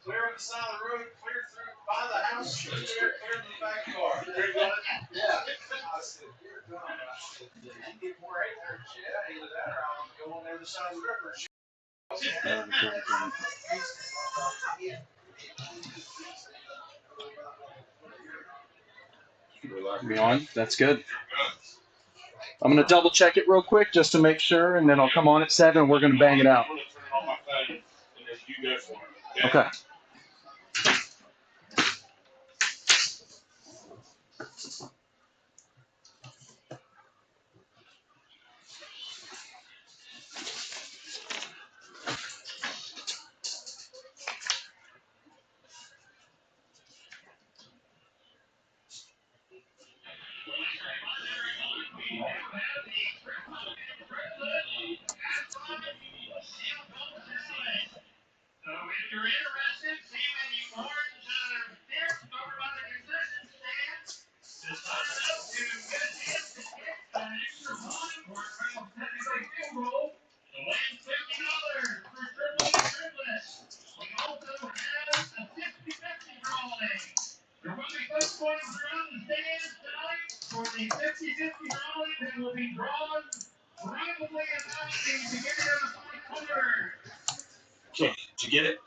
Clear on the side of the road, clear through by the house, clear to the backyard. Yeah. I said, you're dumb. I said, you get more acreage, yeah, either that or I'll go on the other side of the river and shoot. Be on? That's good. I'm going to double check it real quick just to make sure, and then I'll come on at 7 and we're going to bang it out. Okay. So if you're interested, see many orange stamps over by the concession stand. To sign up to get a chance to get an extra point or a 70-yard field goal, to win $50 for triplets. We also have a 50-50 drawing. There will be folks pointing around the stands tonight for the 50-50 drawing that will be drawn probably about the beginning of the fourth quarter. Okay, did you get it?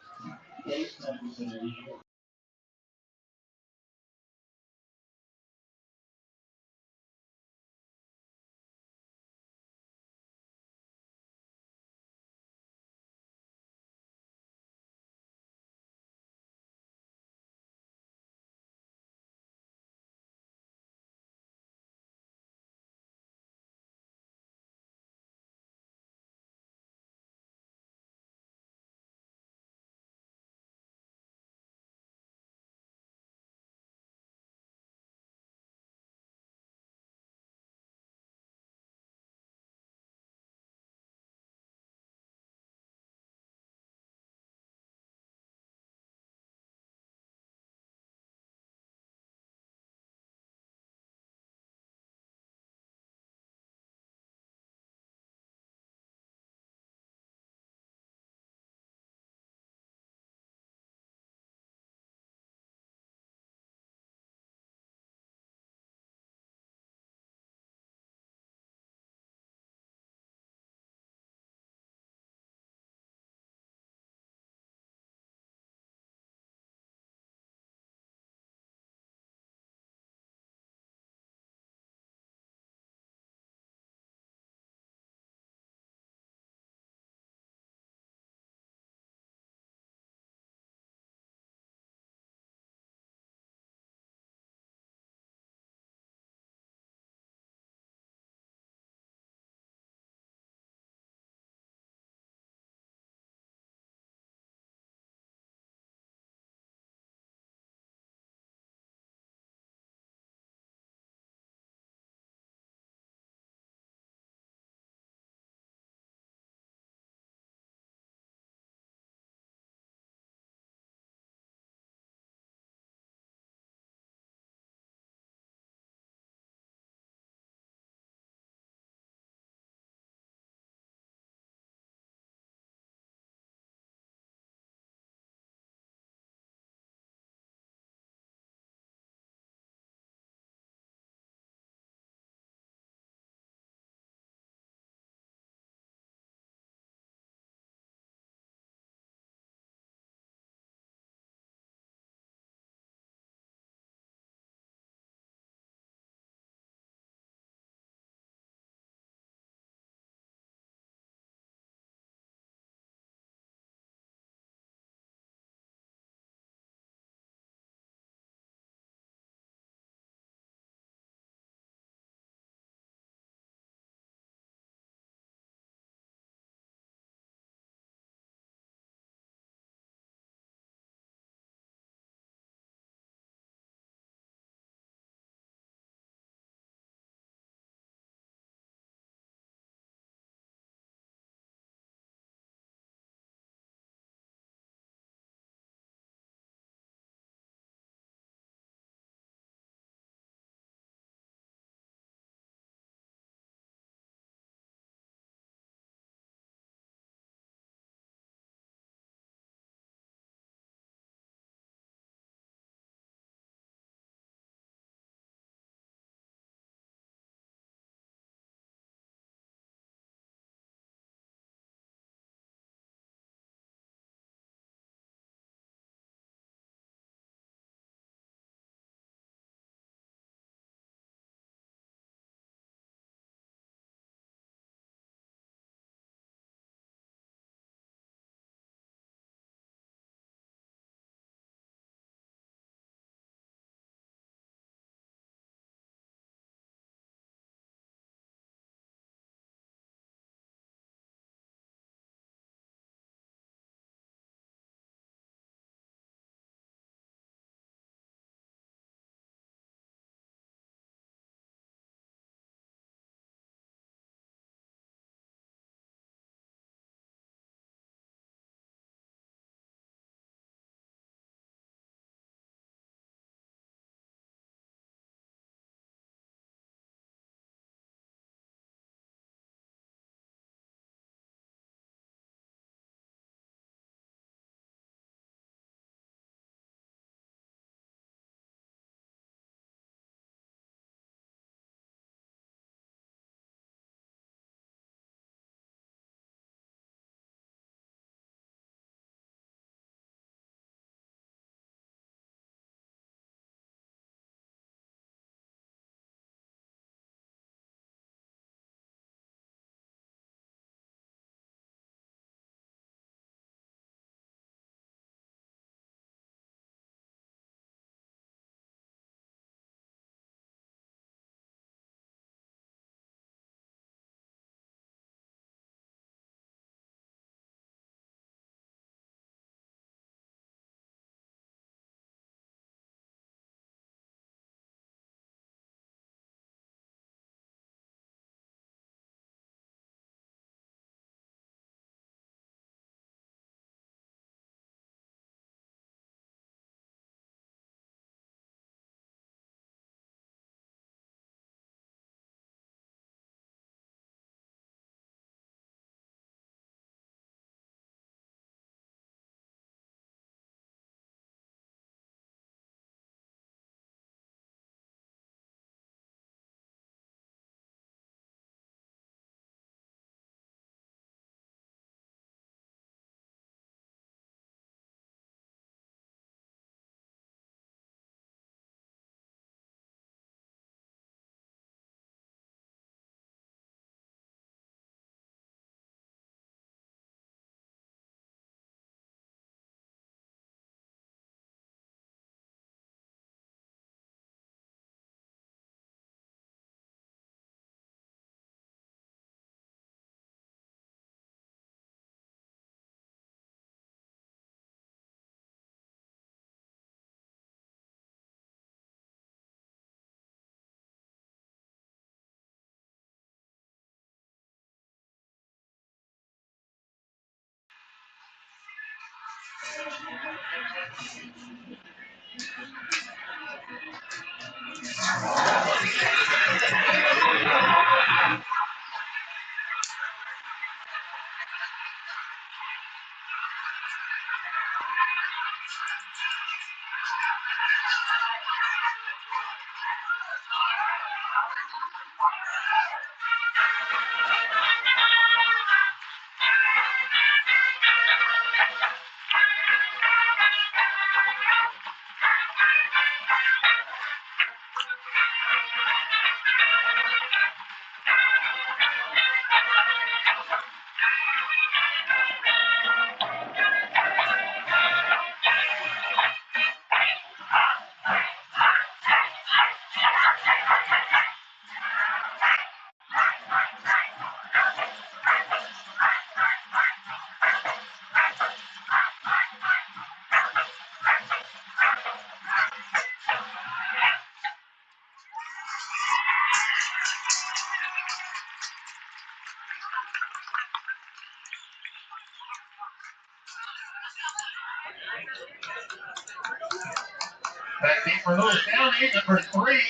Back in for Lewis County, number 3. Aaron Bones,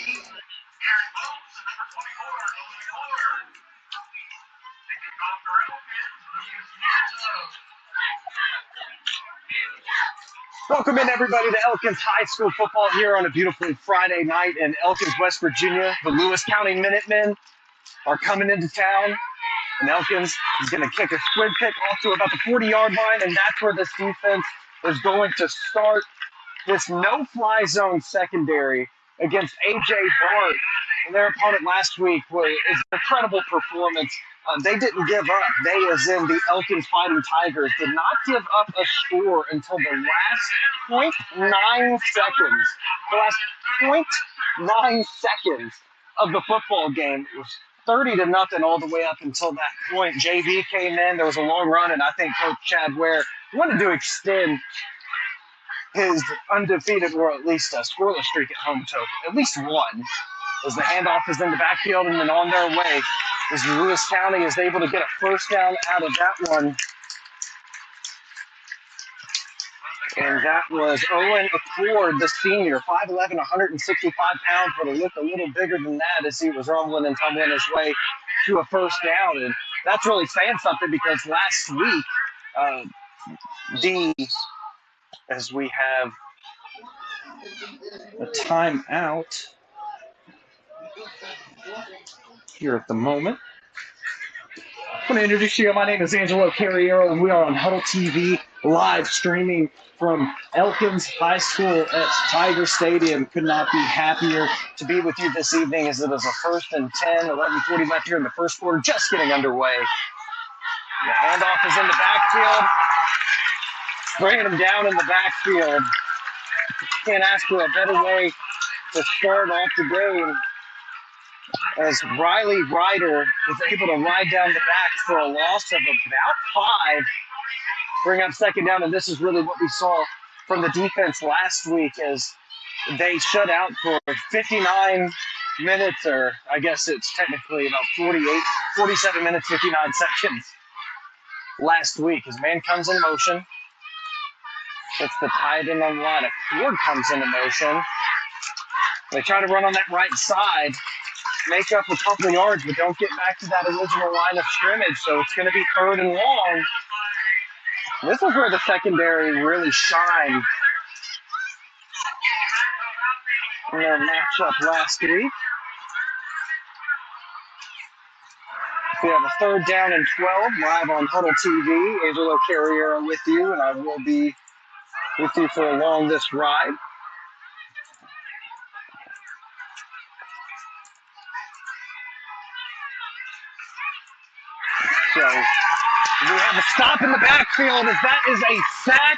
number 24, going forward. Taking off the Elkins, Welcome in, everybody, to Elkins High School football here on a beautiful Friday night in Elkins, West Virginia. The Lewis County Minutemen are coming into town, and Elkins is going to kick a squib kick off to about the 40-yard line, and that's where this defense is going to start this no-fly zone secondary against A.J. Bart. And their opponent last week was an incredible performance. They didn't give up. They, as in the Elkins Fighting Tigers, did not give up a score until the last 0.9 seconds. The last 0.9 seconds of the football game. It was 30-0 all the way up until that point. JV came in. There was a long run, and I think Coach Chad Ware wanted to extend his undefeated, or at least a scoreless streak at home to at least one. As the handoff is in the backfield, and then on their way is Lewis County is able to get a first down out of that one. And that was Owen Accord, the senior, 5'11", 165 pounds, but it looked a little bigger than that as he was rumbling and tumbling his way to a first down. And that's really saying something because last week, as we have a timeout here at the moment. I want to introduce you. My name is Angelo Carriero, and we are on Huddle TV, live streaming from Elkins High School at Tiger Stadium. Could not be happier to be with you this evening as it is a 1st and 10, 11:40 left here in the first quarter, just getting underway. The handoff is in the backfield, bringing him down in the backfield. Can't ask for a better way to start off the game, as Riley Ryder was able to ride down the back for a loss of about 5, bring up second down, and this is really what we saw from the defense last week as they shut out for 59 minutes, or I guess it's technically about 47 minutes, 59 seconds last week as man comes in motion. It's the tight end on the line. A Ford comes into motion. They try to run on that right side, make up a couple of yards, but don't get back to that original line of scrimmage, so it's going to be 3rd and long. This is where the secondary really shined in their matchup last week. We have a 3rd down and 12 live on Huddle TV. Angelo Carriero with you, and I will be with you for along this ride. So we have a stop in the backfield as that is a sack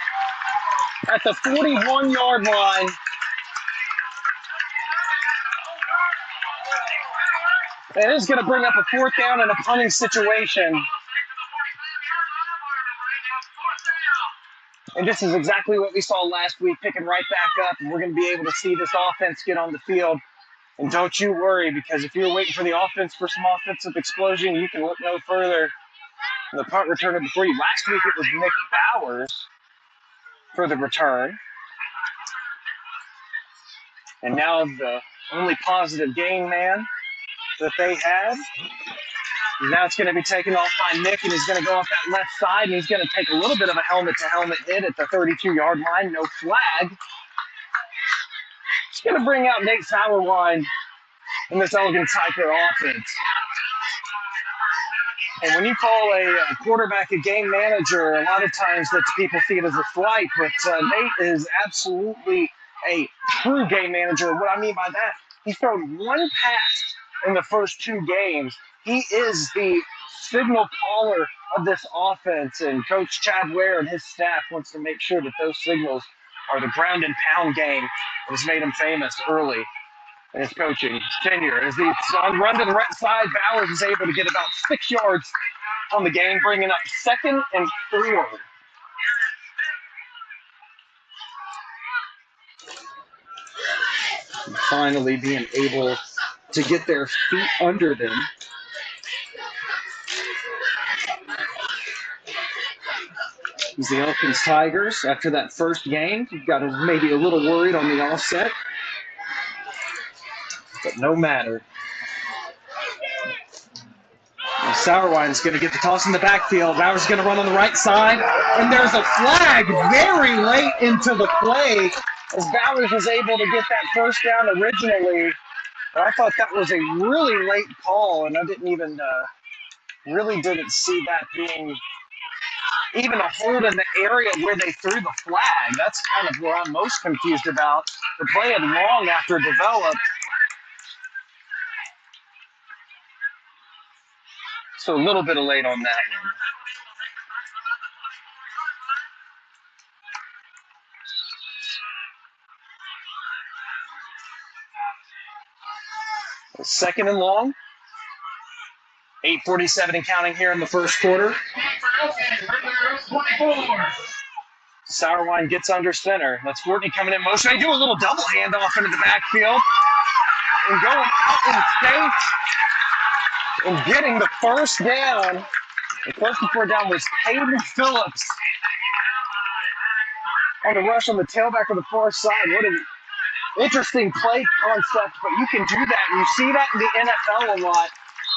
at the 41-yard line. It is going to bring up a 4th down and a punting situation. And this is exactly what we saw last week, picking right back up, and we're going to be able to see this offense get on the field. And don't you worry, because if you're waiting for the offense for some offensive explosion, you can look no further. The punt returner before you. Last week it was Nick Bowers for the return. And now the only positive game man that they had. Now it's going to be taken off by Nick, and he's going to go off that left side, and he's going to take a little bit of a helmet-to-helmet hit at the 32-yard line. No flag. It's going to bring out Nate Sauerwein in this Elgin Tiger offense. And when you call a quarterback a game manager, a lot of times that people see it as a slight, but Nate is absolutely a true game manager. What I mean by that, he's thrown one pass in the first 2 games. He is the signal caller of this offense, and Coach Chad Ware and his staff wants to make sure that those signals are the ground and pound game that has made him famous early in his coaching tenure. As he's on run to the right side, Bowers is able to get about 6 yards on the game, bringing up 2nd and 4. Finally being able to get their feet under them. As the Elkins Tigers, after that first game, got maybe a little worried on the offset. But no matter. Now Sauerwein's going to get the toss in the backfield. Bowers is going to run on the right side. And there's a flag very late into the play as Bowers was able to get that first down originally. But I thought that was a really late call, and I didn't even really didn't see that being even a hold in the area where they threw the flag. That's kind of where I'm most confused about. The play had long after developed. So a little bit of late on that one. Second and long. 8:47 and counting here in the first quarter. Sauerwein gets under center. That's Fortney coming in motion. They do a little double handoff into the backfield. And going out in space and getting the first down. The first and 4 down was Hayden Phillips on the rush on the tailback of the far side. What an interesting play concept, but you can do that. You see that in the NFL a lot.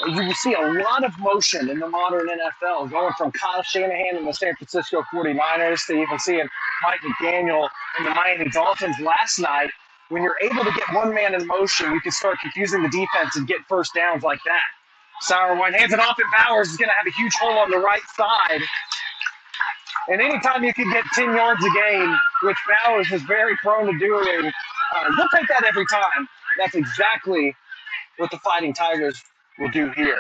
You see a lot of motion in the modern NFL, going from Kyle Shanahan in the San Francisco 49ers to even seeing Mike McDaniel in the Miami Dolphins last night. When you're able to get one man in motion, you can start confusing the defense and get first downs like that. Sauerwein hands it off, and Bowers is going to have a huge hole on the right side. And anytime you can get 10 yards a game, which Bowers is very prone to doing, you'll take that every time. That's exactly what the Fighting Tigers will do here.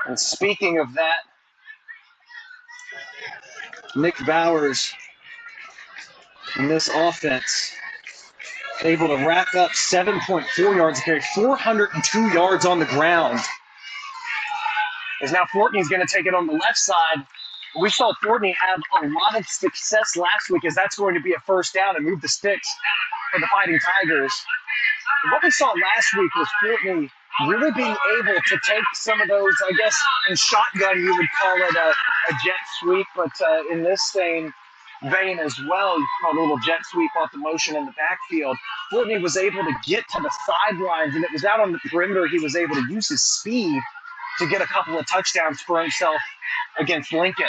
And speaking of that, Nick Bowers in this offense able to rack up 7.4 yards a carry, 402 yards on the ground. As now Fortney's going to take it on the left side. We saw Fortney have a lot of success last week, as that's going to be a first down and move the sticks for the Fighting Tigers. What we saw last week was Fortney really being able to take some of those, I guess in shotgun you would call it a jet sweep, but in this same vein as well, you call it a little jet sweep off the motion in the backfield. Fortney was able to get to the sidelines, and it was out on the perimeter he was able to use his speed to get a couple of touchdowns for himself against Lincoln.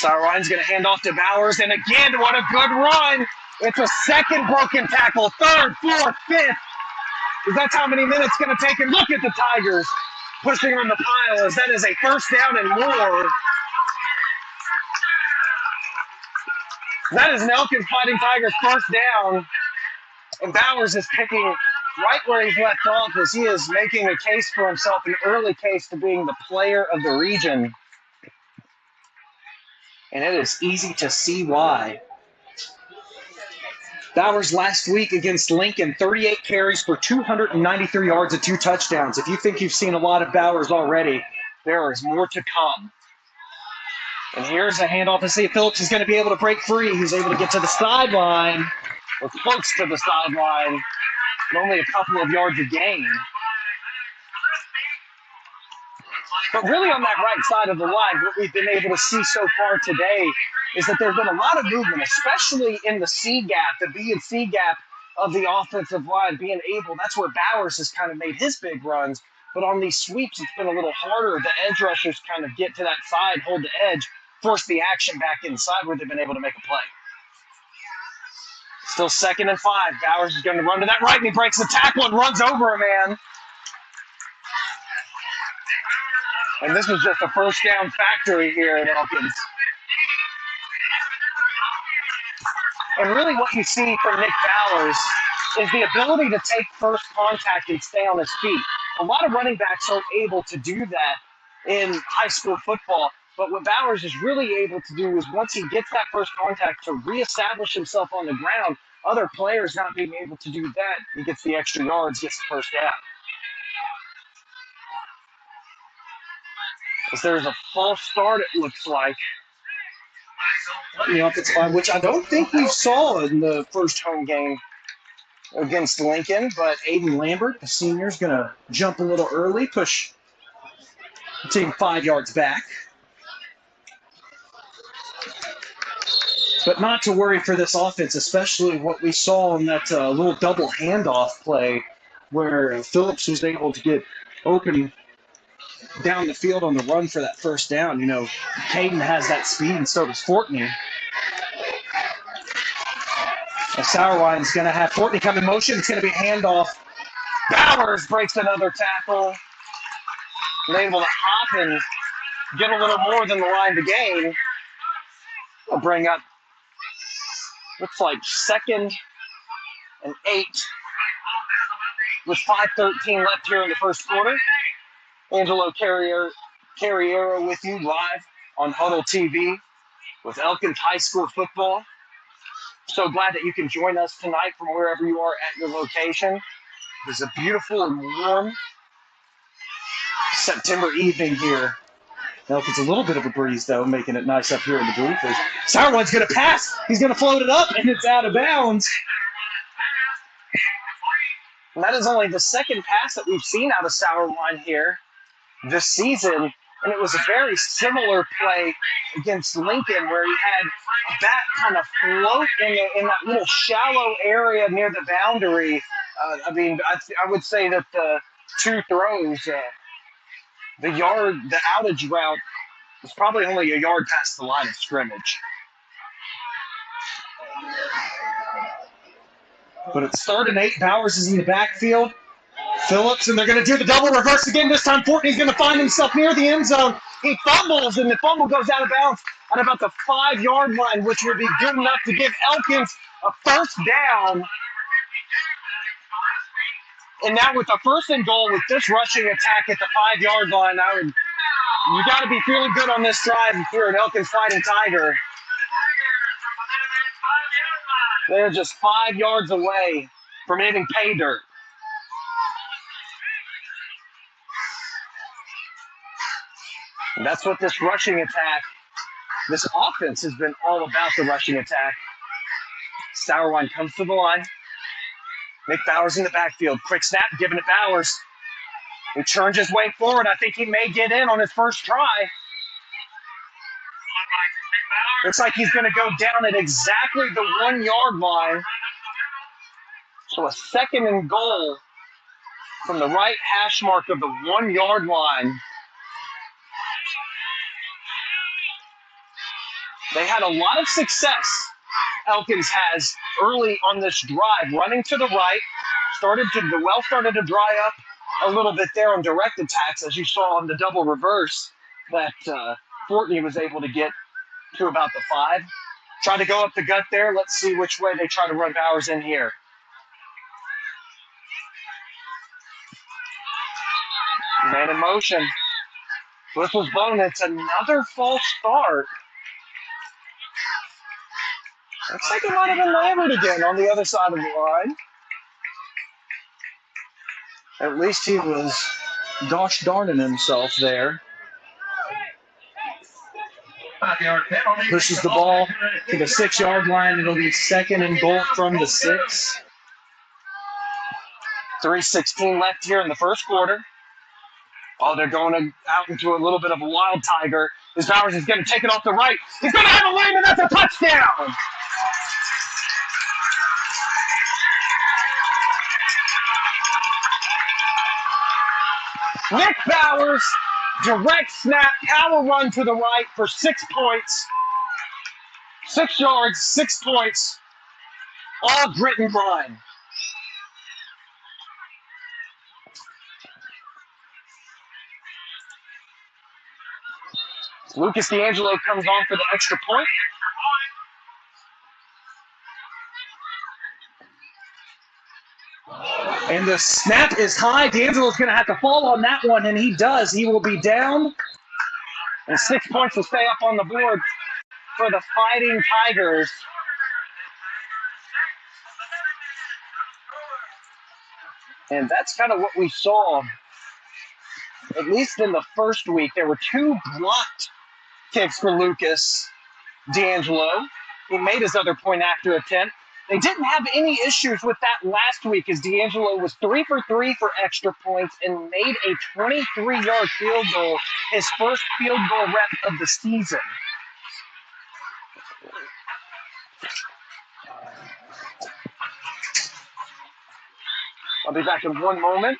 Sauerwein's going to hand off to Bowers, and again, what a good run. It's a second broken tackle, third, fourth, fifth. That's how many minutes it's going to take. And look at the Tigers pushing on the pile, as that is a first down and more. That is an Elkins Fighting Tigers first down. And Bowers is picking right where he's left off, as he is making a case for himself, an early case to being the player of the region. And it is easy to see why. Bowers last week against Lincoln, 38 carries for 293 yards and 2 touchdowns. If you think you've seen a lot of Bowers already, there is more to come. And here's a handoff to see if Phillips is going to be able to break free. He's able to get to the sideline, or close to the sideline, and only a couple of yards a gain. But really on that right side of the line, what we've been able to see so far today is that there's been a lot of movement, especially in the C gap, the B and C gap of the offensive line, being able, that's where Bowers has kind of made his big runs. But on these sweeps, it's been a little harder. The edge rushers kind of get to that side, hold the edge, force the action back inside where they've been able to make a play. Still 2nd and 5. Bowers is going to run to that right, and he breaks the tackle and runs over a man. And this was just a first down factory here at Elkins. And really what you see from Nick Bowers is the ability to take first contact and stay on his feet. A lot of running backs aren't able to do that in high school football. But what Bowers is really able to do is once he gets that first contact to reestablish himself on the ground, other players not being able to do that, he gets the extra yards, gets the first down. As there's a false start, it looks like. The offensive line, which I don't think we saw in the first home game against Lincoln, but Aiden Lambert, the senior, is going to jump a little early, push the team 5 yards back. But not to worry for this offense, especially what we saw in that little double handoff play where Phillips was able to get open down the field on the run for that first down. You know, Caden has that speed, and so does Fortney. Sauerwein's going to have Fortney come in motion. It's going to be a handoff. Bowers breaks another tackle. And able to hop and get a little more than the line to gain. We'll bring up, looks like 2nd and 8 with 5:13 left here in the first quarter. Angelo Carriero with you live on Huddle TV with Elkins High School football. So glad that you can join us tonight from wherever you are at your location. It's a beautiful and warm September evening here. Elkins a little bit of a breeze, though, making it nice up here in the booth. Sauerwein's going to pass. He's going to float it up, and it's out of bounds. And that is only the 2nd pass that we've seen out of Sauerwein here this season. And it was a very similar play against Lincoln where he had that kind of float in that little shallow area near the boundary. I would say that the 2 throws, the outage route was probably only a yard past the line of scrimmage. But it's 3rd and 8. Bowers is in the backfield. Phillips, and they're going to do the double reverse again. This time, Fortney's going to find himself near the end zone. He fumbles, and the fumble goes out of bounds at about the 5-yard line, which would be good enough to give Elkins a first down. And now with a 1st and goal with this rushing attack at the 5-yard line, you got to be feeling good on this drive if you're an Elkins Fighting Tiger. They're just 5 yards away from hitting pay dirt. And that's what this rushing attack, this offense has been all about, the rushing attack. Sauerwein comes to the line. Nick Bowers in the backfield. Quick snap, giving it Bowers. He turns his way forward. I think he may get in on his first try. Looks like he's going to go down at exactly the 1-yard line. So a 2nd and goal from the right hash mark of the 1-yard line. They had a lot of success, Elkins has, early on this drive, running to the right. The well started to dry up a little bit there on direct attacks, as you saw on the double reverse that Fortney was able to get to about the 5. Try to go up the gut there. Let's see which way they try to run Bowers in here. Man in motion. Whistle's blown. It's another false start. Looks like it might have been Lambert again on the other side of the line. At least he was gosh darning himself there. Pushes the ball to the 6-yard line. It'll be 2nd and goal from the 6. 3:16 left here in the first quarter. Oh, they're going out into a little bit of a wild tiger. As Bowers is going to take it off the right. He's going to have a lane, and that's a touchdown. Nick Bowers, direct snap, power run to the right for 6 points. 6 yards, 6 points, all grit and grind. Lucas D'Angelo comes on for the extra point. And the snap is high. D'Angelo's going to have to fall on that one, and he does. He will be down. And 6 points will stay up on the board for the Fighting Tigers. And that's kind of what we saw, at least in the first week. There were 2 blocked kicks for Lucas D'Angelo. He made his other point after attempt. They didn't have any issues with that last week as D'Angelo was 3 for 3 for extra points and made a 23-yard field goal, his first field goal rep of the season. I'll be back in one moment.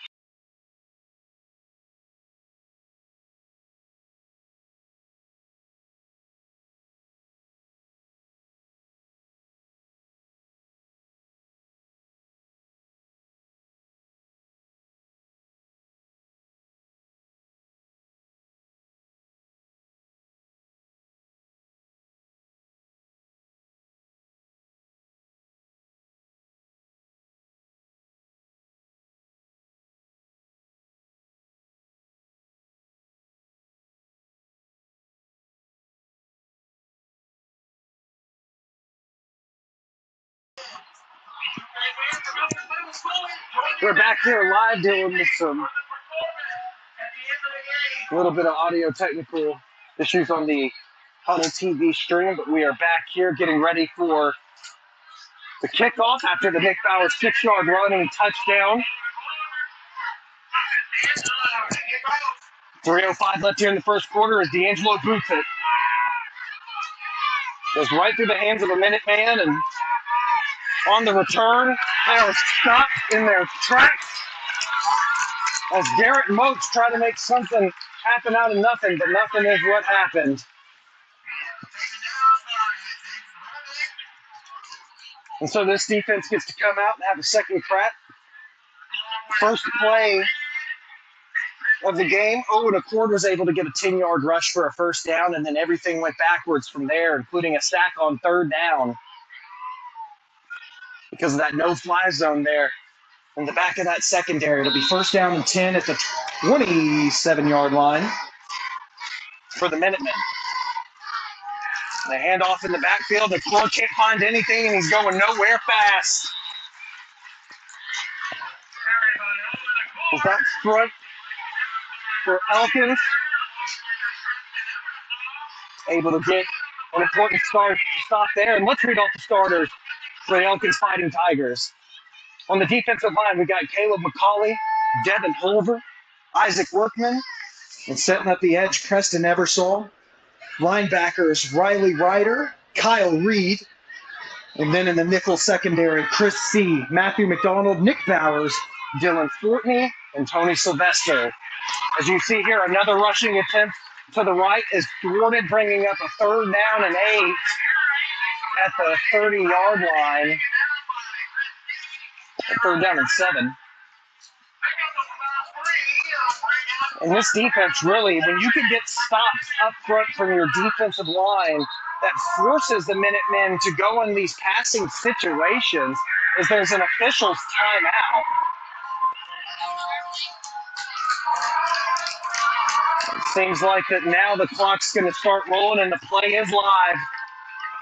We're back here live dealing with some little bit of audio technical issues on the Huddle TV stream, but we are back here getting ready for the kickoff after the Nick Bowers 6-yard running touchdown. 3:05 left here in the first quarter as D'Angelo boots it. Goes right through the hands of a Minuteman, and on the return, they are stopped in their tracks as Garrett Moats tried to make something happen out of nothing, but nothing is what happened. And so this defense gets to come out and have a second crack. First play of the game, Owen Accord was able to get a 10-yard rush for a first down, and then everything went backwards from there, including a sack on third down because of that no-fly zone there in the back of that secondary. It'll be first down and 10 at the 27-yard line for the Minutemen. They hand off in the backfield. Accord can't find anything, and he's going nowhere fast. That's front for Elkins. Able to get an important stop there. And let's read off the starters for the Elkins Fighting Tigers. On the defensive line, we got Caleb McCauley, Devin Holver, Isaac Workman, and setting up the edge, Preston Ebersol. Linebackers, Riley Ryder, Kyle Reed, and then in the nickel secondary, Chris C., Matthew McDonald, Nick Bowers, Dylan Fortney, and Tony Sylvester. As you see here, another rushing attempt to the right is thwarted, bringing up a third down and 8 at the 30-yard line. Third down and 7. And this defense really, when you can get stops up front from your defensive line, that forces the Minutemen to go in these passing situations as there's an official's timeout. It seems like that now the clock's going to start rolling and the play is live.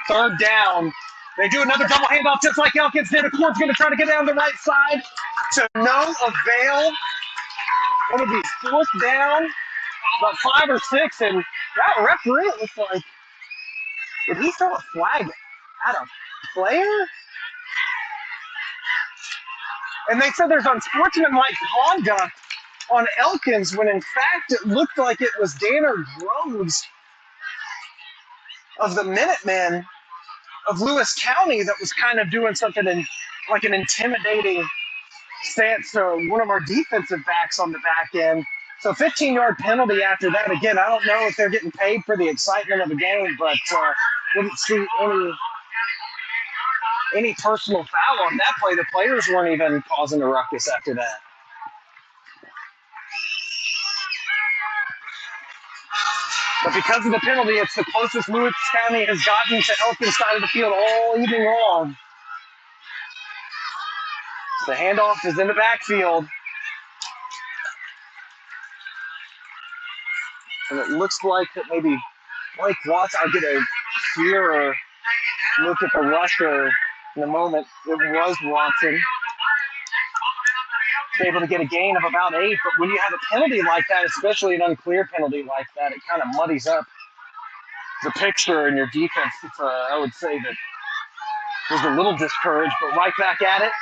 Third down. They do another double handoff just like Elkins did. Accord's going to try to get down the right side to no avail. It'll be fourth down, about 5 or 6, and that referee, it looks like, did he throw a flag at a player? And they said there's unsportsmanlike conduct on Elkins when in fact it looked like it was Danner Groves of the Minutemen of Lewis County that was kind of doing something in like an intimidating stance to one of our defensive backs on the back end. So 15-yard penalty after that. Again, I don't know if they're getting paid for the excitement of the game, but didn't see any personal foul on that play. The players weren't even causing a ruckus after that. But because of the penalty, it's the closest Lewis County has gotten to Elkins' side of the field all evening long. The handoff is in the backfield. And it looks like that maybe Blake Watts, I'll get a clearer look at the rusher in a moment. It was Watson. Able to get a gain of about 8, but when you have a penalty like that, especially an unclear penalty like that, it kind of muddies up the picture in your defense. I would say that was a little discouraged, but right back at it.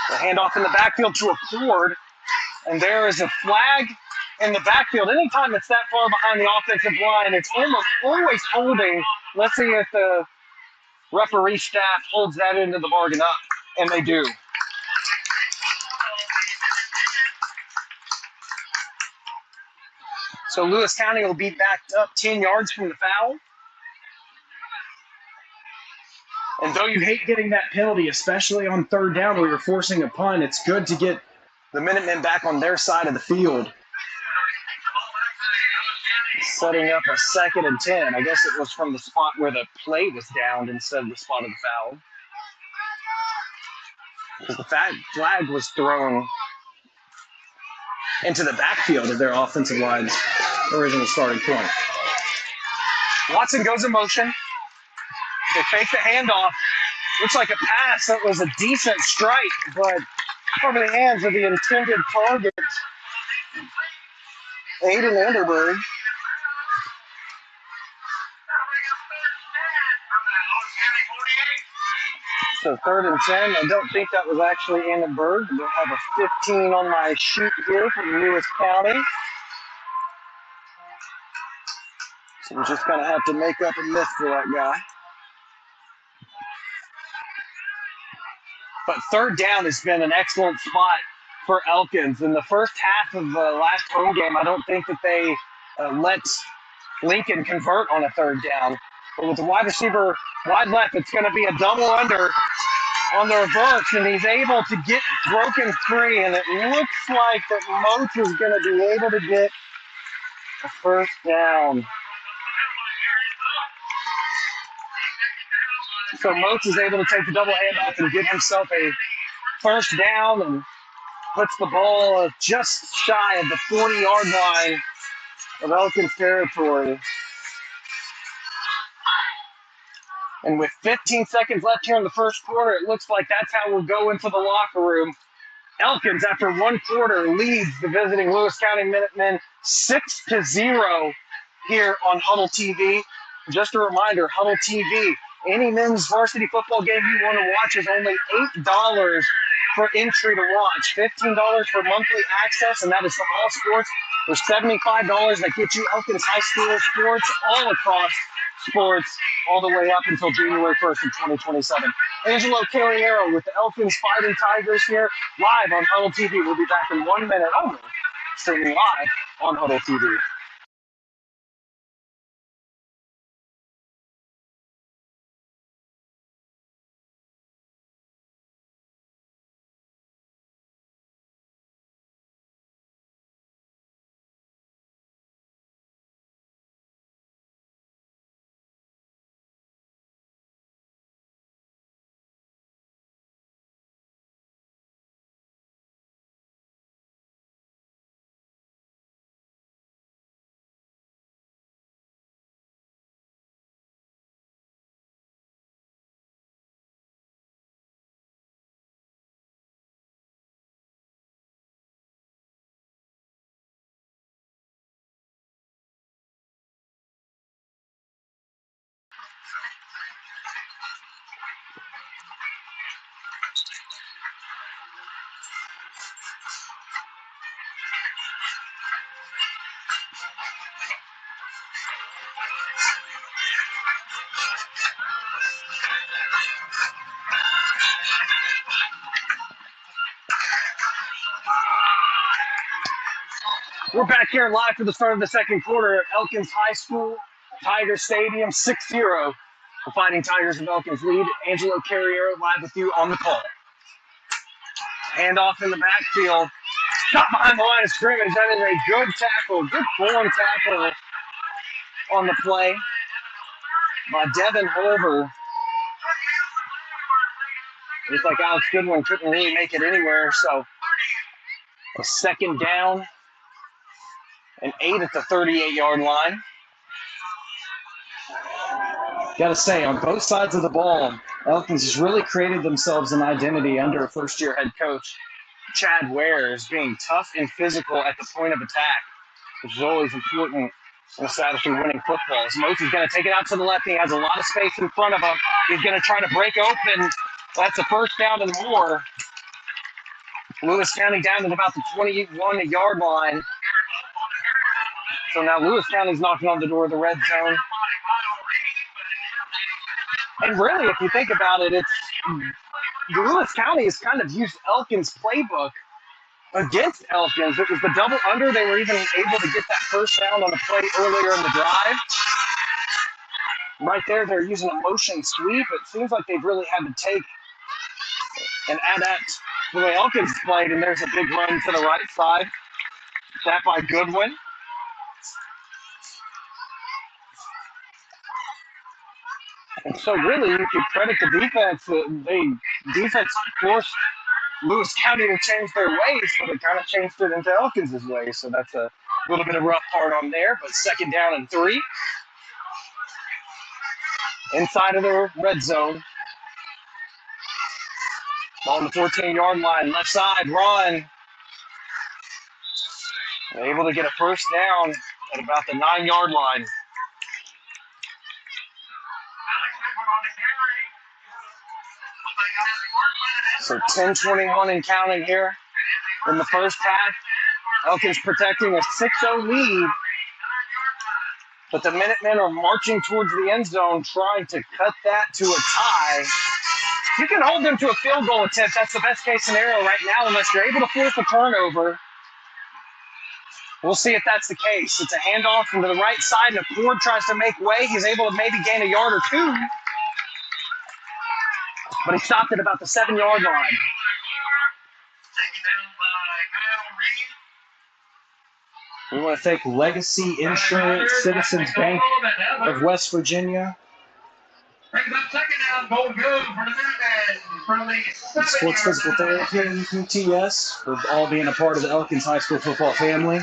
The handoff in the backfield to a Ford, and there is a flag in the backfield. Anytime it's that far behind the offensive line, it's almost always holding. Let's see if the referee staff holds that into the bargain up, and they do. So Lewis County will be backed up 10 yards from the foul. And though you hate getting that penalty, especially on third down where you're forcing a punt, it's good to get the Minutemen back on their side of the field. Setting up a 2nd and 10. I guess it was from the spot where the play was downed instead of the spot of the foul. Because the flag was thrown into the backfield of their offensive line's original starting point. Watson goes in motion. They fake the handoff. Looks like a pass that was a decent strike, but over the hands of the intended target, Aiden Anderberg. So 3rd and 10. I don't think that was actually Anderberg. We'll have a 15 on my sheet here from Lewis County. So we're just going to have to make up a miss for that guy. But third down has been an excellent spot for Elkins. In the first half of the last home game, I don't think that they let Lincoln convert on a third down. But with the wide receiver wide left, it's going to be a double under on the reverse, and he's able to get broken free. And it looks like that Moats is going to be able to get a first down. So Moats is able to take the double handoff and get himself a first down and puts the ball just shy of the 40-yard line of Elkins territory. And with 15 seconds left here in the first quarter, it looks like that's how we'll go into the locker room. Elkins, after one quarter, leads the visiting Lewis County Minutemen 6-0 here on Huddle TV. Just a reminder, Huddle TV, any men's varsity football game you want to watch is only $8 for entry to watch, $15 for monthly access, and that is for all sports. There's $75 that gets you Elkins High School sports all across sports all the way up until January 1st of 2027. Angelo Carriero with the Elkins Fighting Tigers here, live on Huddle TV. We'll be back in 1 minute only, streaming live on Huddle TV. We're back here live for the start of the second quarter at Elkins High School, Tiger Stadium, 6-0. The Fighting Tigers of Elkins lead. Angelo Carriero live with you on the call. Handoff in the backfield. Shot behind the line of scrimmage. That is a good tackle, good form tackle on the play by Devin Holver. Looks like Alex Goodwin couldn't really make it anywhere, so a second down and 8 at the 38-yard line. Got to say, on both sides of the ball, Elkins has really created themselves an identity under first-year head coach Chad Ware as being tough and physical at the point of attack, which is always important in a Saturday winning football. As Moses is going to take it out to the left. He has a lot of space in front of him. He's going to try to break open. That's a first down and more. Lewis County down at about the 21-yard line. So now Lewis County's knocking on the door of the red zone. And really, if you think about it, it's Lewis County has kind of used Elkins' playbook against Elkins. It was the double under. They were even able to get that first down on a play earlier in the drive. Right there, they're using a motion sweep. It seems like they've really had to take and add that to the way Elkins played, and there's a big run to the right side. That by Goodwin. And so really, you could credit the defense. Defense forced Lewis County to change their ways, but it kind of changed it into Elkins' ways. So that's a little bit of rough part on there, but second down and 3. Inside of the red zone. Ball on the 14-yard line, left side, run. Able to get a first down at about the 9-yard line. So 10-21 and counting here in the first half. Elkins protecting a 6-0 lead. But the Minutemen are marching towards the end zone, trying to cut that to a tie. You can hold them to a field goal attempt. That's the best case scenario right now, unless you're able to force a turnover. We'll see if that's the case. It's a handoff into the right side, and if Ford tries to make way, he's able to maybe gain a yard or two. But he stopped at about the 7-yard line. We want to thank Legacy Insurance, Citizens Bank of West Virginia, Sports Physical Therapy, UPTS, for all being a part of the Elkins High School football family.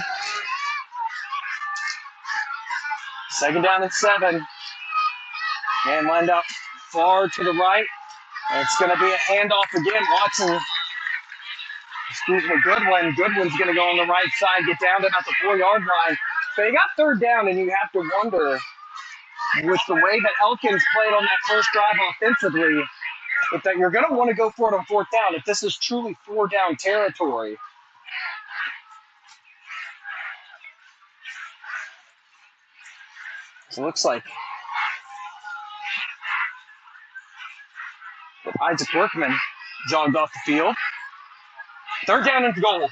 Second down and 7. Man lined up far to the right. And it's going to be a handoff again. Goodwin. Goodwin's going to go on the right side, get down to about the 4-yard line. So you got third down, and you have to wonder, with the way that Elkins played on that first drive offensively, if that you're going to want to go for it on fourth down, if this is truly 4-down territory. So it looks like Isaac Workman jogged off the field. Third down and goal.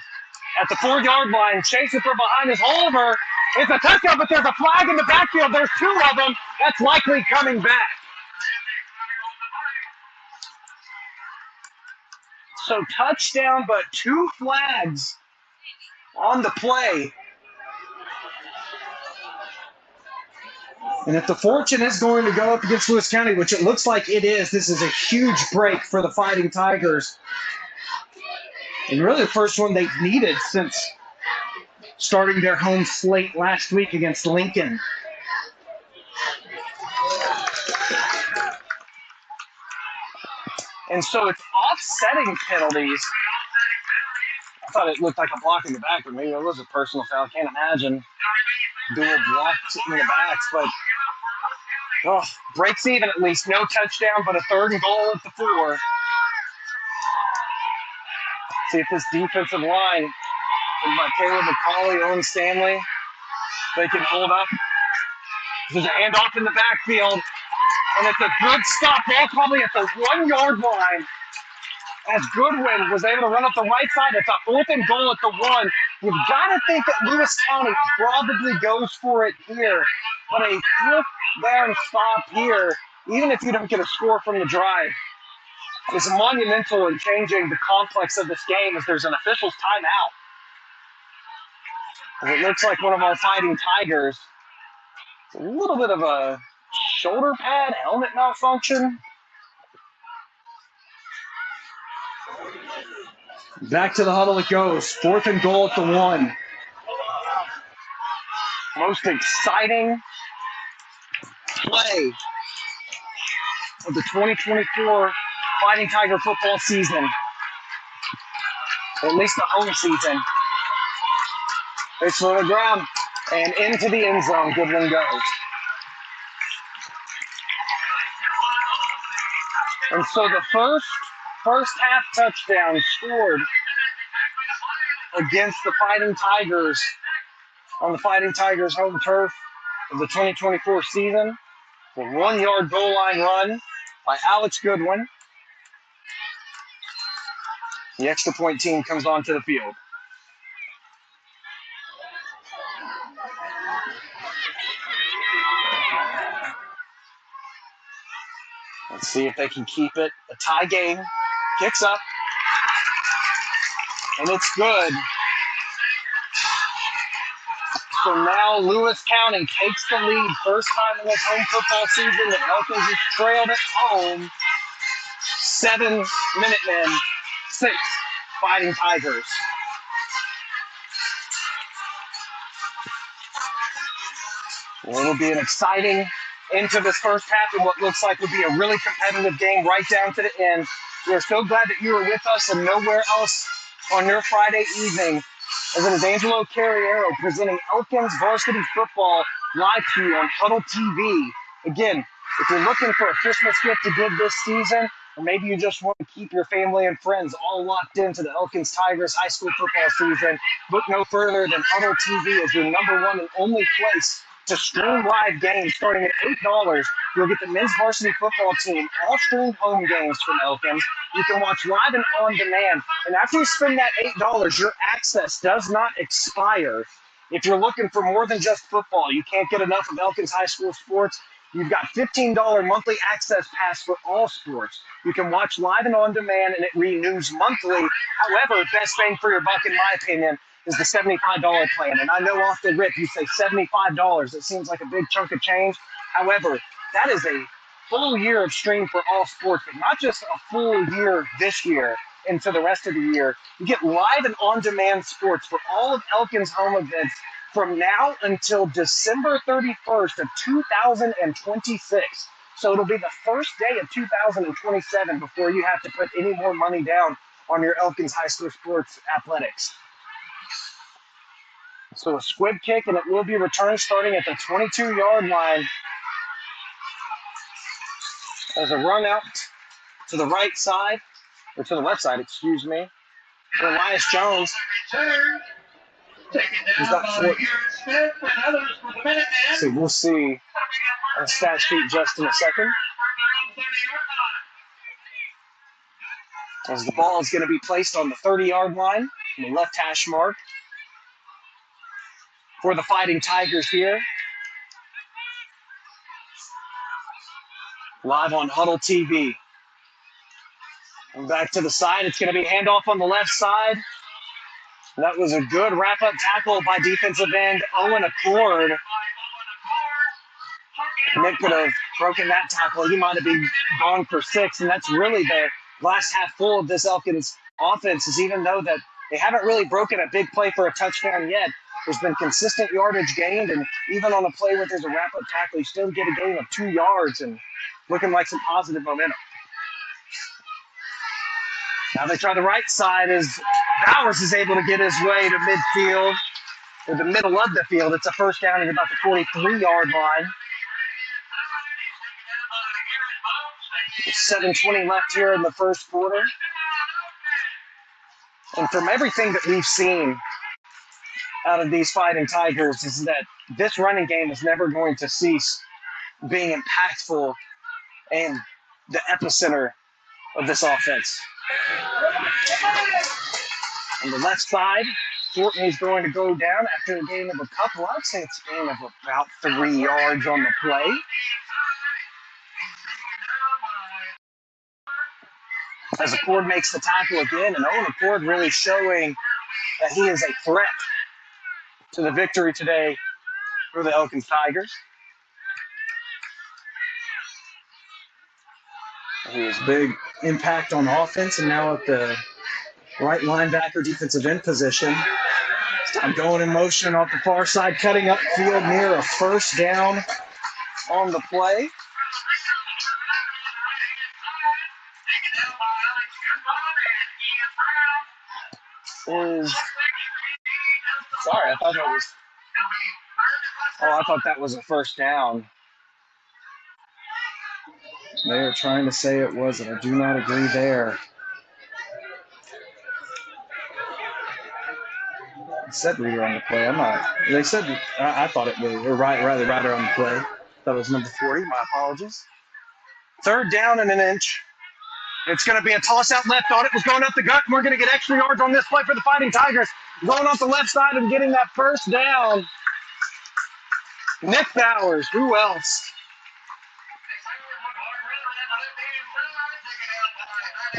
At the 4-yard line, chasing from behind is Holver. It's a touchdown, but there's a flag in the backfield. There's 2 of them. That's likely coming back. So touchdown, but 2 flags on the play. And if the fortune is going to go up against Lewis County, which it looks like it is, this is a huge break for the Fighting Tigers. And really the first one they've needed since starting their home slate last week against Lincoln. And so it's offsetting penalties. I thought it looked like a block in the back, but maybe it was a personal foul. I can't imagine dual blocks in the backs, but breaks even at least. No touchdown, but a 3rd and goal at the 4. See if this defensive line, by Caleb McCauley, Owen Stanley, they can hold up. There's a handoff in the backfield, and it's a good stop ball, probably at the 1-yard line as Goodwin was able to run up the right side. It's a 4th and goal at the 1. You've got to think that Lewis County probably goes for it here. But a 4th down stop here, even if you don't get a score from the drive, is monumental in changing the complex of this game as there's an official's timeout. It looks like one of our Fighting Tigers, a little bit of a shoulder pad, helmet malfunction. Back to the huddle it goes. 4th and goal at the 1. Most exciting play of the 2024 Fighting Tiger football season. At least the home season. It's for the ground and into the end zone. Goodwin goes. And so the first half touchdown scored against the Fighting Tigers on the Fighting Tigers home turf of the 2024 season. The 1-yard goal line run by Alex Goodwin. The extra point team comes onto the field. Let's see if they can keep it. A tie game. Kicks up. And it's good. So now Lewis County takes the lead. First time in this home football season that Elkins has trailed at home. 7 Minutemen, 6 Fighting Tigers. Well, it'll be an exciting into this first half and what looks like would be a really competitive game right down to the end. We are so glad that you are with us and nowhere else on your Friday evening, as it is Angelo Carriero presenting Elkins varsity football live to you on Huddle TV. Again, if you're looking for a Christmas gift to give this season, or maybe you just want to keep your family and friends all locked into the Elkins Tigers high school football season, look no further than Huddle TV as your #1 and only place to stream live games starting at $8. You'll get the men's varsity football team, all streamed home games from Elkins. You can watch live and on demand. And after you spend that $8, your access does not expire. If you're looking for more than just football, you can't get enough of Elkins high school sports, you've got $15 monthly access pass for all sports. You can watch live and on demand, and it renews monthly. However, best bang for your buck, in my opinion, is the $75 plan. And I know off the rip you say $75. It seems like a big chunk of change. However, that is a full year of stream for all sports, but not just a full year this year into the rest of the year. You get live and on-demand sports for all of Elkins home events from now until December 31st of 2026. So it'll be the first day of 2027 before you have to put any more money down on your Elkins high school sports athletics. So a squib kick, and it will be returned starting at the 22-yard line. As a run out to the right side, or to the left side, excuse me. For Elias Jones. He's got 4. So we'll see on the stat sheet just in a second. As the ball is going to be placed on the 30-yard line, in the left hash mark. For the Fighting Tigers here. Live on Huddle TV. And back to the side. It's going to be handoff on the left side. That was a good wrap-up tackle by defensive end Owen Accord. Nick could have broken that tackle. He might have been gone for 6, and that's really the last half full of this Elkins offense, is even though that they haven't really broken a big play for a touchdown yet, there's been consistent yardage gained, and even on a play where there's a wrap-up tackle, you still get a gain of 2 yards and looking like some positive momentum. Now they try the right side as Bowers is able to get his way to midfield, or the middle of the field. It's a first down at about the 43-yard line. 7:20 left here in the first quarter. And from everything that we've seen out of these Fighting Tigers is that this running game is never going to cease being impactful and the epicenter of this offense. On the left side, Courtney's going to go down after a gain of a couple. I'd say it's a gain of about 3 yards on the play. As Accord makes the tackle again, and Owen Accord really showing that he is a threat to the victory today for the Elkins Tigers. He has big impact on offense, and now at the right linebacker defensive end position. I'm going in motion off the far side, cutting up field near a first down on the play. Sorry, I thought that was. Oh, I thought that was a first down. They are trying to say it wasn't. I do not agree there. It said Reader on the play. I'm not. They said I thought it was, or Ryder on the play. Thought it was number 40. My apologies. Third down and an inch. It's going to be a toss out left. Thought it was going up the gut. We're going to get extra yards on this play for the Fighting Tigers. Going off the left side and getting that first down. Nick Bowers. Who else?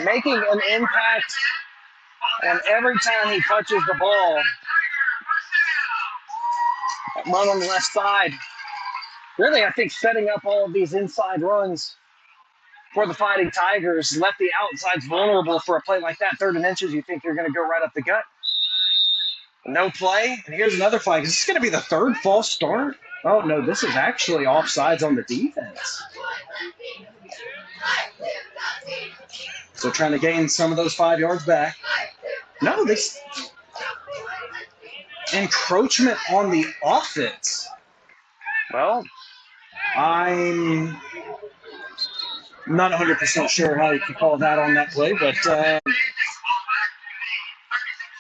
Making an impact, and every time he touches the ball, that run on the left side, really, I think setting up all of these inside runs for the Fighting Tigers, left the outsides vulnerable for a play like that. Third and inches, you think you're going to go right up the gut. No play, and here's another flag. Is this going to be the third false start? Oh, no, this is actually offsides on the defense. So trying to gain some of those 5 yards back. No, this encroachment on the offense. Well, I'm not 100% sure how you can call that on that play, but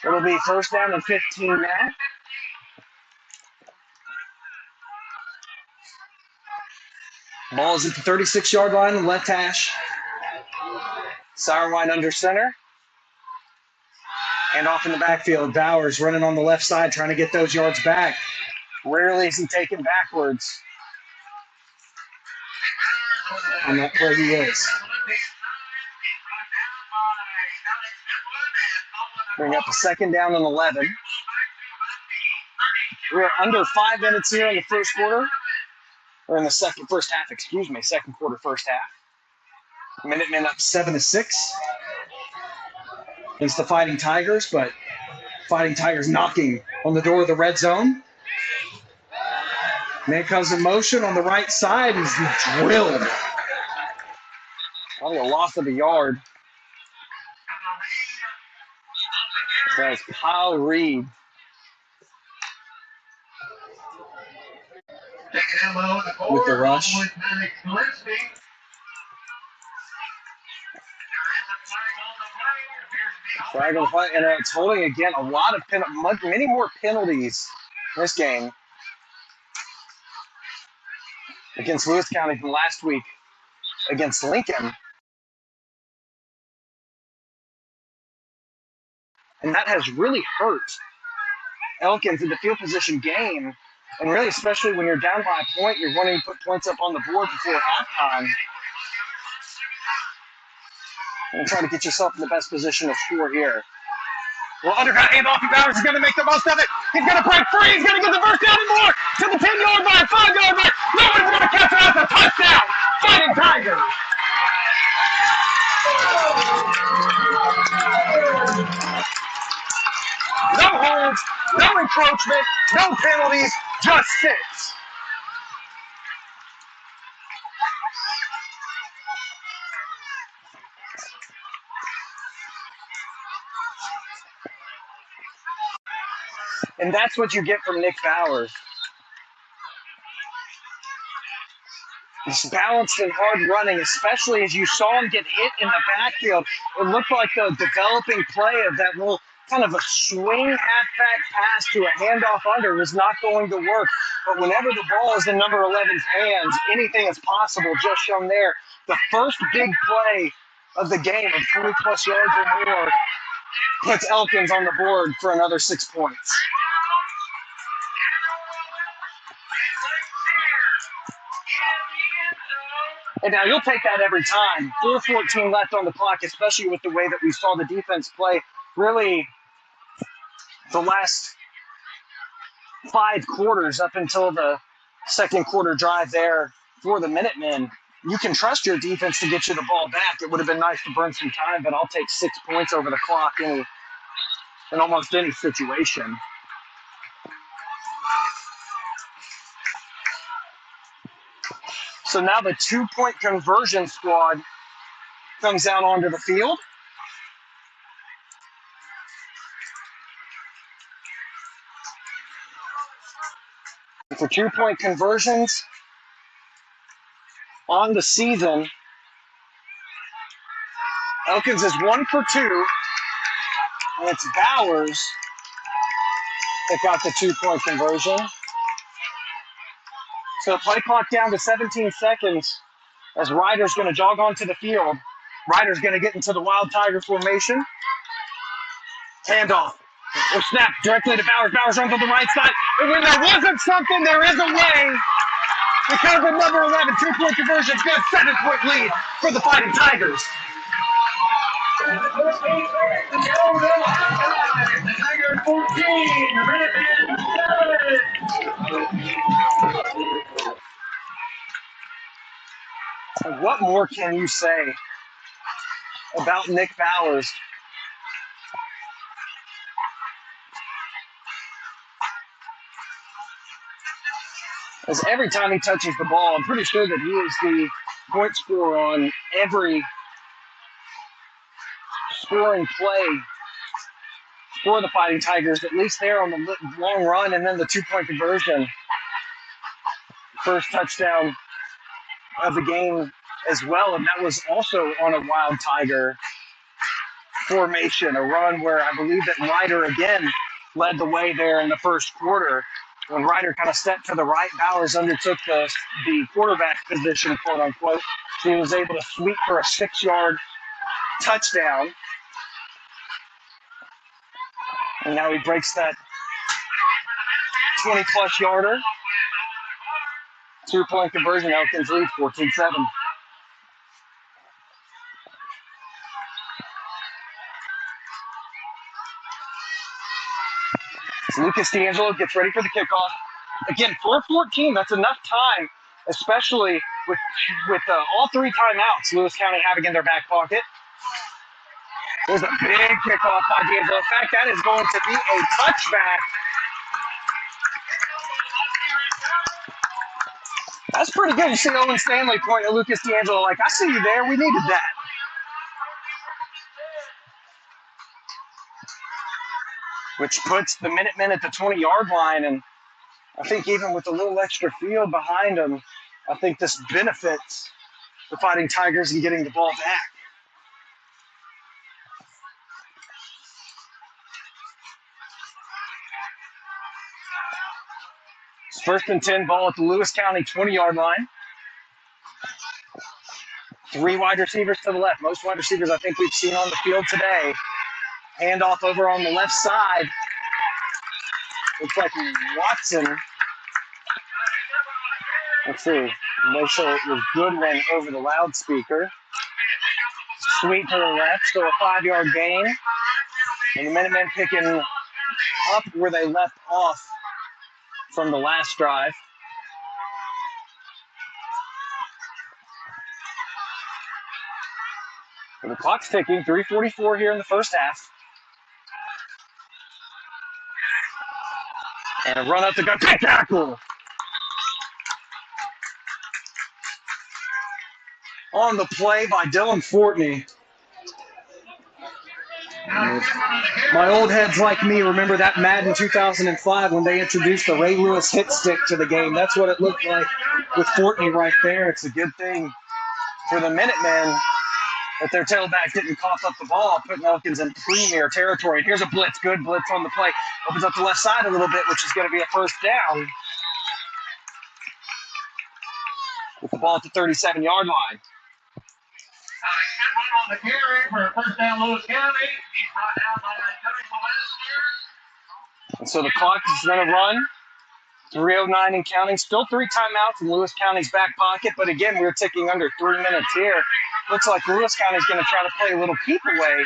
it'll be first down and 15 now. Ball is at the 36-yard line, left hash. Sauerwein under center. And off in the backfield, Bowers running on the left side, trying to get those yards back. Rarely is he taken backwards. On that play he is. Bring up a second down and 11. We're under 5 minutes here in the first quarter. Or in the second quarter, first half. Minutemen up 7-6 against the Fighting Tigers, but Fighting Tigers knocking on the door of the red zone. Man comes in motion on the right side. He's drilled. Probably a loss of a yard. That is Kyle Reed. With the rush. Flag on the play, and it's holding again. A lot of many more penalties in this game against Lewis County than last week against Lincoln. And that has really hurt Elkins in the field position game. And really, especially when you're down by a point, you're wanting to put points up on the board before halftime. And try to get yourself in the best position to score here. Well, undercut handoff, and Bowers is going to make the most of it. He's going to break free. He's going to get the first down and more to the 10-yard line, 5-yard line. Nobody's going to catch it. That's a touchdown. Fighting Tigers. No holds, no encroachment, no penalties, just 6. And that's what you get from Nick Bowers. He's balanced and hard running, especially as you saw him get hit in the backfield. It looked like the developing play of that little kind of a swing halfback pass to a handoff under was not going to work. But whenever the ball is in number 11's hands, anything is possible, just shown there. The first big play of the game of 20-plus yards or more puts Elkins on the board for another 6 points. And now you'll take that every time. 4:14 left on the clock, especially with the way that we saw the defense play really the last 5 quarters up until the second quarter drive there for the Minutemen. You can trust your defense to get you the ball back. It would have been nice to burn some time, but I'll take 6 points over the clock in almost any situation. So now the 2-point conversion squad comes out onto the field. For 2-point conversions on the season, Elkins is 1 for 2, and it's Bowers that got the 2-point conversion. So play clock down to 17 seconds as Ryder's going to jog onto the field. Ryder's going to get into the Wild Tiger formation. Handoff. Or snap directly to Bowers. Bowers runs on the right side. And when there wasn't something, there is a way. Because of number 11, 2-point conversion, good 7-point lead for the Fighting Tigers. Tiger 14, Minutemen 7. What more can you say about Nick Bowers? As every time he touches the ball, I'm pretty sure that he is the point scorer on every scoring play for the Fighting Tigers, at least there on the long run, and then the 2-point conversion. First touchdown of the game as well, and that was also on a Wild Tiger formation, a run where I believe that Ryder again led the way there in the first quarter. When Ryder kind of stepped to the right, Bowers undertook the quarterback position, quote unquote. He was able to sweep for a 6-yard touchdown. And now he breaks that 20-plus yarder. 2-point conversion, Elkins lead 14-7. So Lucas D'Angelo gets ready for the kickoff. Again, 4:14, that's enough time, especially with all 3 timeouts Lewis County having in their back pocket. There's a big kickoff by D'Angelo. In fact, that is going to be a touchback. That's pretty good. You see Owen Stanley point at Lucas D'Angelo like, I see you there. We needed that. Which puts the Minutemen at the 20-yard line. And I think even with a little extra field behind them, I think this benefits the Fighting Tigers in getting the ball back. It's 1st and 10, ball at the Lewis County 20-yard line. 3 wide receivers to the left. Most wide receivers I think we've seen on the field today. Handoff over on the left side. Looks like Watson. Let's see. Make sure it was Goodwin over the loudspeaker. Sweep to the left, still a 5-yard gain. And the Minutemen picking up where they left off from the last drive. And the clock's ticking, 3:44 here in the first half. And a run up the gut, tackle. On the play by Dylan Fortney. My old heads like me remember that Madden 2005 when they introduced the Ray Lewis hit stick to the game. That's what it looked like with Fortney right there. It's a good thing for the Minutemen that their tailback didn't cough up the ball, putting Elkins in premier territory. Here's a blitz, good blitz on the play. Opens up the left side a little bit, which is going to be a first down. With the ball at the 37-yard line. good move on the carry for a first down, Lewis County. He's brought down by Tony Gillespie. And so the clock is going to run. 3:09 and counting. Still 3 timeouts in Lewis County's back pocket. But again, we're ticking under 3 minutes here. Looks like Lewis County's going to try to play a little keep away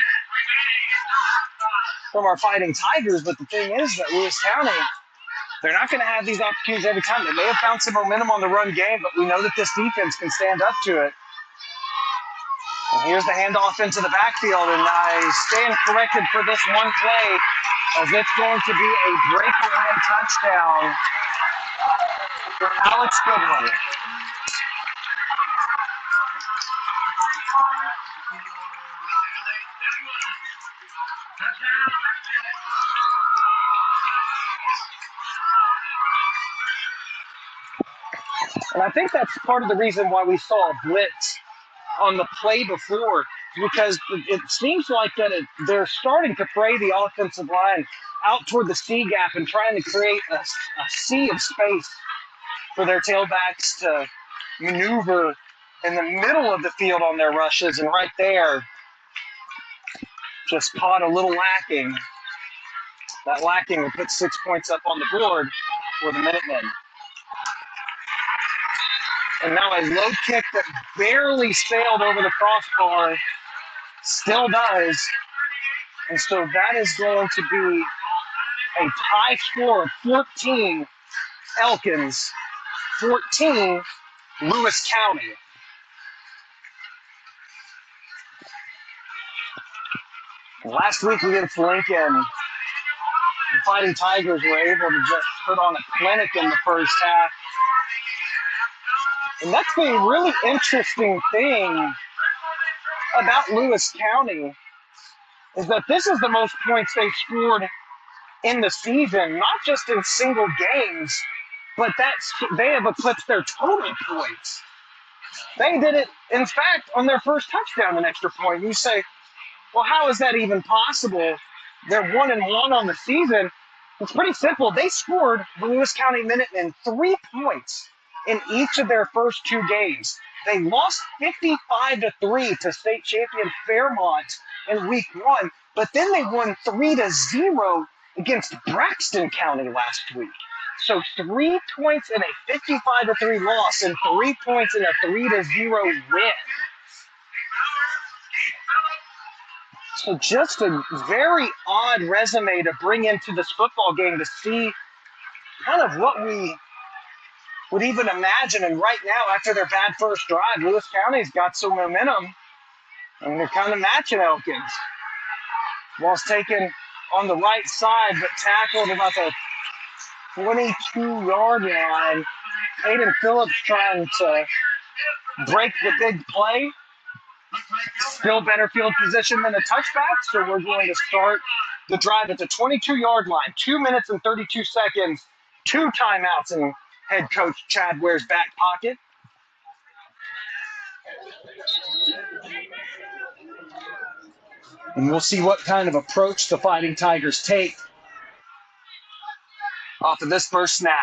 from our Fighting Tigers. But the thing is that Lewis County, they're not going to have these opportunities every time. They may have found some momentum on the run game, but we know that this defense can stand up to it. And here's the handoff into the backfield, and I stand corrected for this one play, as it's going to be a breakaway touchdown for Alex Goodwin. And I think that's part of the reason why we saw a blitz on the play before, because it seems like that they're starting to fray the offensive line out toward the C gap and trying to create a sea of space for their tailbacks to maneuver in the middle of the field on their rushes. And right there, just caught a little lacking. That lacking will put 6 points up on the board for the Minutemen. And now a low kick that barely sailed over the crossbar still does. And so that is going to be a tie score of 14 Elkins, 14 Lewis County. Last week against Lincoln, the Fighting Tigers were able to just put on a clinic in the first half. And that's the really interesting thing about Lewis County, is that this is the most points they've scored in the season, not just in single games, but they have eclipsed their total points. They did it, in fact, on their first touchdown, an extra point. You say, well, how is that even possible? They're 1-1 on the season. It's pretty simple. They scored the Lewis County Minutemen 3 points in each of their first 2 games. They lost 55-3 to state champion Fairmont in week 1, but then they won 3-0 against Braxton County last week. So 3 points in a 55-3 loss and 3 points in a 3-0 win. So just a very odd resume to bring into this football game to see kind of what we would even imagine. And right now, after their bad first drive, Lewis County's got some momentum, and they're kind of matching Elkins. Ball's taken on the right side, but tackled about the 22-yard line. Hayden Phillips trying to break the big play. Still better field position than a touchback, so we're going to start the drive at the 22-yard line. 2 minutes and 32 seconds, 2 timeouts in head coach Chad Ware's back pocket. And we'll see what kind of approach the Fighting Tigers take off of this first snap.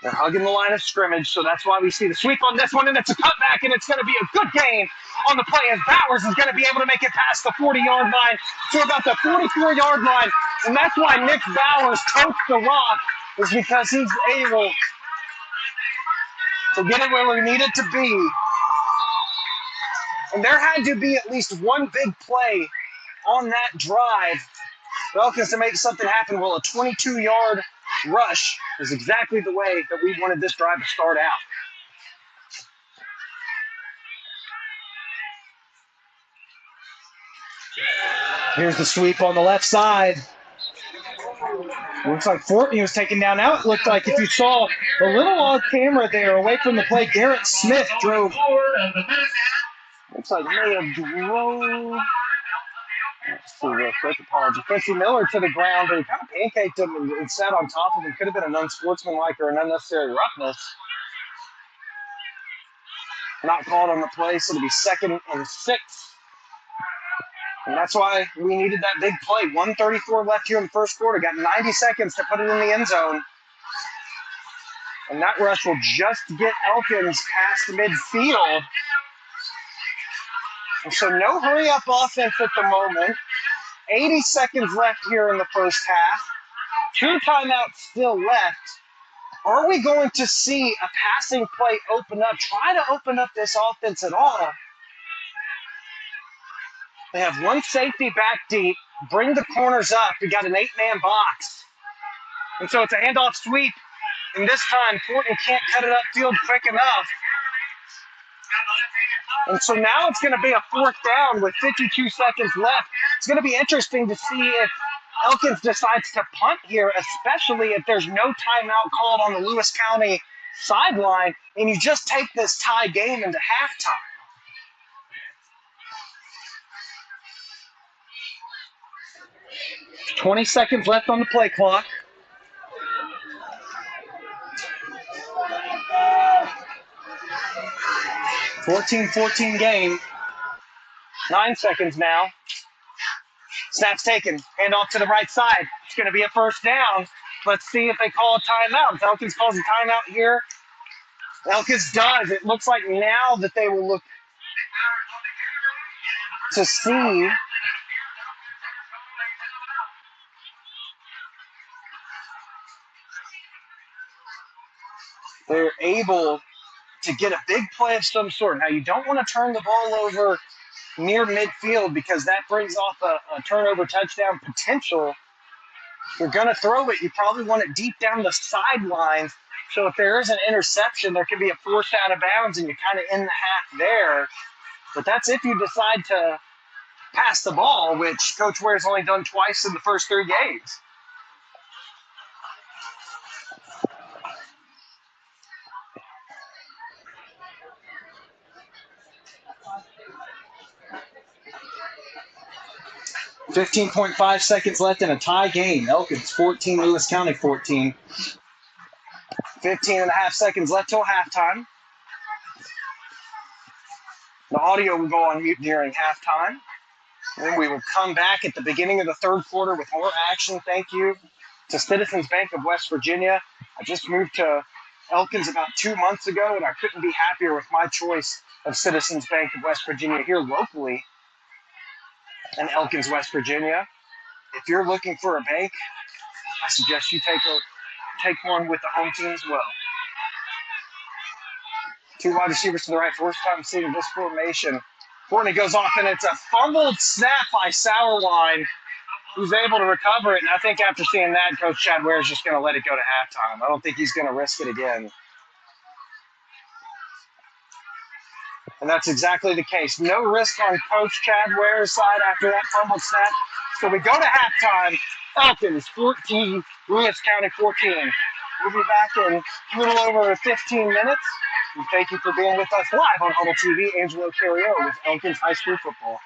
They're hugging the line of scrimmage, so that's why we see the sweep on this one, and it's a cutback, and it's going to be a good gain on the play, as Bowers is going to be able to make it past the 40-yard line to about the 44-yard line, and that's why Nick Bowers totes the rock, is because he's able to get it where we need it to be. And there had to be at least one big play on that drive for Elkins to make something happen. Well, a 22-yard rush is exactly the way that we wanted this drive to start out. Here's the sweep on the left side. Looks like Fortney was taken down. Now it looked like, if you saw a little off camera there away from the play, Garrett Smith drove. Looks like may have drove. Let's see real quick. Apology. Quincy Miller to the ground, and kind of pancaked him and sat on top of him. Could have been an unsportsmanlike or an unnecessary roughness. Not called on the play, so it'll be 2nd and 6. And that's why we needed that big play. 1:34 left here in the first quarter. Got 90 seconds to put it in the end zone. And that rush will just get Elkins past midfield. And so no hurry-up offense at the moment. 80 seconds left here in the first half. 2 timeouts still left. Are we going to see a passing play open up, try to open up this offense at all? They have one safety back deep, bring the corners up. We got an 8-man box. And so it's a handoff sweep. And this time, Fortin can't cut it upfield quick enough. And so now it's going to be a 4th down with 52 seconds left. It's going to be interesting to see if Elkins decides to punt here, especially if there's no timeout called on the Lewis County sideline, and you just take this tie game into halftime. There's 20 seconds left on the play clock. (14-14) game. 9 seconds now. Snap's taken. Hand off to the right side. It's going to be a 1st down. Let's see if they call a timeout. If Elkins calls a timeout here, Elkins does. It looks like now that they will look to see they're able to get a big play of some sort. Now, you don't want to turn the ball over near midfield because that brings off a turnover touchdown potential. If you're going to throw it, you probably want it deep down the sidelines. So if there is an interception, there can be a forced out of bounds and you're kind of in the half there. But that's if you decide to pass the ball, which Coach Ware's only done twice in the first 3 games. .5 seconds left in a tie game. Elkins 14, Lewis County 14. 15.5 seconds left till halftime. The audio will go on mute during halftime. Then we will come back at the beginning of the 3rd quarter with more action. Thank you to Citizens Bank of West Virginia. I just moved to Elkins about 2 months ago, and I couldn't be happier with my choice of Citizens Bank of West Virginia here locally in Elkins, West Virginia. If you're looking for a bank, I suggest you take one with the home team as well. 2 wide receivers to the right. First time seeing this formation. Courtney goes off, and it's a fumbled snap by Sauerwein, who's able to recover it. And I think after seeing that, Coach Chad Ware is just going to let it go to halftime. I don't think he's going to risk it again. And that's exactly the case. No risk on Coach Chad Ware's side after that fumbled snap. So we go to halftime. Elkins 14, Lewis County 14. We'll be back in a little over 15 minutes. And thank you for being with us live on Huddle TV. Angelo Carriero with Elkins High School Football.